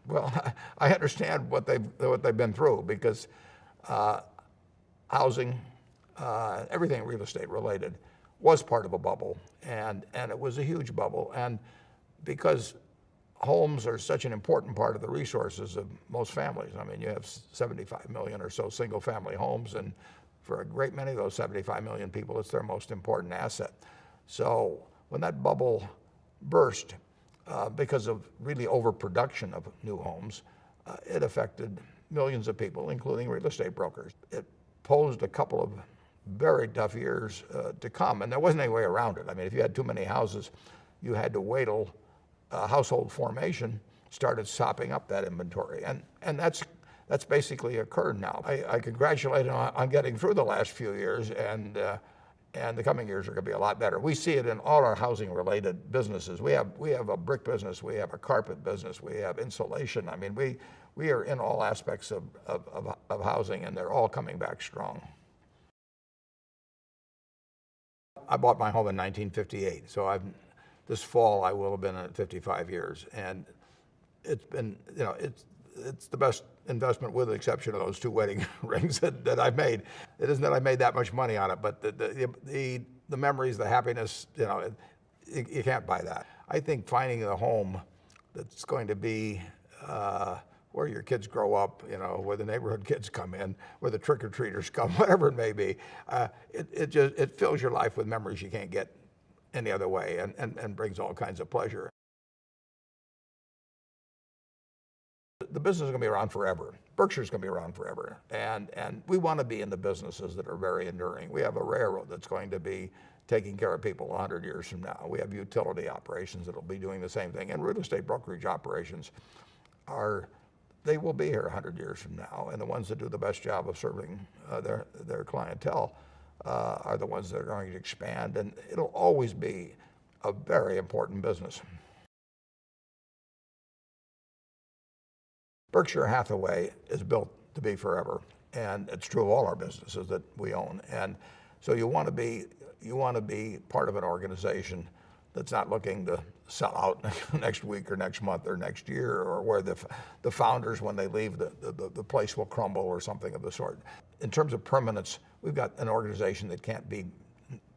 Well, I understand what they've been through because housing, everything real estate related, was part of a bubble, and it was a huge bubble. And because homes are such an important part of the resources of most families. I mean, you have 75 million or so single-family homes, and for a great many of those 75 million people, it's their most important asset. So when that bubble burst, because of really overproduction of new homes, it affected millions of people, including real estate brokers. It posed a couple of very tough years to come, and there wasn't any way around it. I mean, if you had too many houses, you had to wait till household formation started sopping up that inventory, and that's basically occurred now. I congratulate him on getting through the last few years, and the coming years are going to be a lot better. We see it in all our housing-related businesses. We have a brick business, we have a carpet business, we have insulation. I mean, we are in all aspects of housing, and they're all coming back strong. I bought my home in 1958, so this fall I will have been at 55 years, and it's been, it's the best investment with the exception of those 2 wedding rings that I've made. It isn't that I made that much money on it, but the memories, the happiness, you can't buy that. I think finding a home that's going to be where your kids grow up, where the neighborhood kids come in, where the trick-or-treaters come, whatever it may be, it fills your life with memories you can't get any other way, and brings all kinds of pleasure. The business is going to be around forever. Berkshire's going to be around forever, and we want to be in the businesses that are very enduring. We have a railroad that's going to be taking care of people 100 years from now. We have utility operations that'll be doing the same thing, and real estate brokerage operations they will be here 100 years from now, and the ones that do the best job of serving their clientele are the ones that are going to expand, and it'll always be a very important business. Berkshire Hathaway is built to be forever, and it's true of all our businesses that we own. And so you want to be part of an organization that's not looking to sell out next week or next month or next year, or where the founders, when they leave, the place will crumble or something of the sort. In terms of permanence, we've got an organization that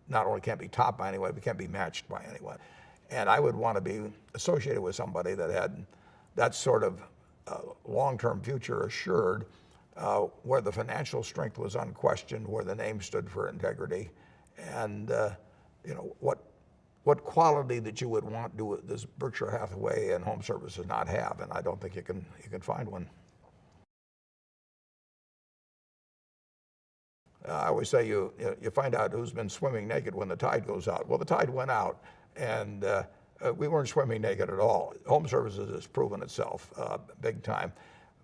not only can't be topped by anyone, but can't be matched by anyone. And I would want to be associated with somebody that had that sort of long-term future assured, where the financial strength was unquestioned, where the name stood for integrity, and what quality that you would want does Berkshire Hathaway and Home Services not have, and I don't think you can find one. I always say you find out who's been swimming naked when the tide goes out. Well, the tide went out, and we weren't swimming naked at all. Home Services has proven itself big time.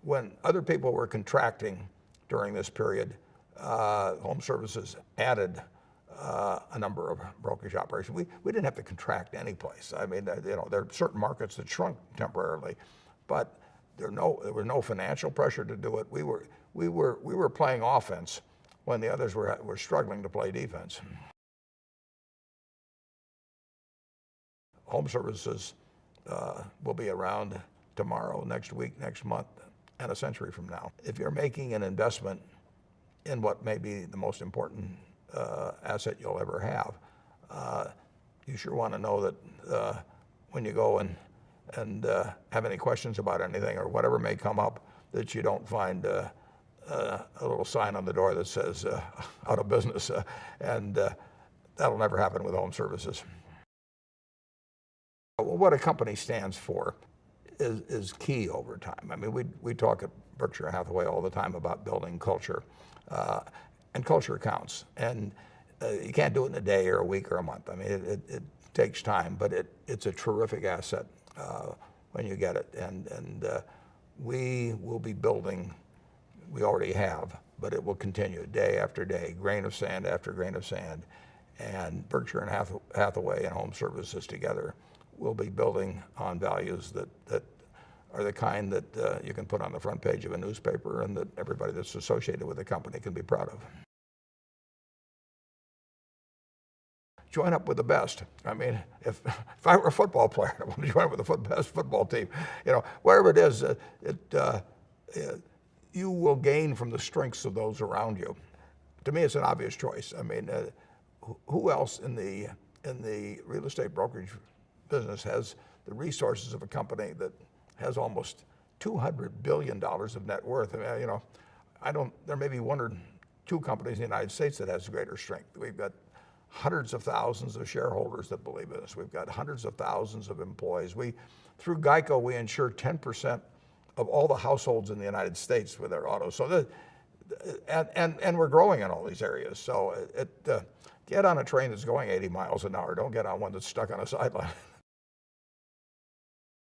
When other people were contracting during this period, Home Services added a number of brokerage operations. We didn't have to contract any place. I mean, there are certain markets that shrunk temporarily, but there was no financial pressure to do it. We were playing offense when the others were struggling to play defense. Home Services will be around tomorrow, next week, next month, and a century from now. If you're making an investment in what may be the most important asset you'll ever have, you sure want to know that when you go and have any questions about anything or whatever may come up, that you don't find a little sign on the door that says out of business, and that'll never happen with Home Services. What a company stands for is key over time. I mean, we talk at Berkshire Hathaway all the time about building culture, and culture counts. And you can't do it in a day or a week or a month. I mean, it takes time, but it's a terrific asset when you get it. And we will be building. We already have, but it will continue day after day, grain of sand after grain of sand. And Berkshire and Hathaway and Home Services together will be building on values that are the kind that you can put on the front page of a newspaper and that everybody that's associated with the company can be proud of. join up with the best. I mean, if I were a football player, I want to join up with the best football team. Wherever it is, you will gain from the strengths of those around you. To me, it's an obvious choice. I mean, who else in the real estate brokerage business has the resources of a company that has almost $200 billion of net worth? I mean, there may be one or two companies in the United States that has greater strength. We've got hundreds of thousands of shareholders that believe in us. We've got hundreds of thousands of employees. Through GEICO, we insure 10% of all the households in the United States with their autos. So and we're growing in all these areas. So get on a train that's going 80 miles an hour. Don't get on one that's stuck on a sideline.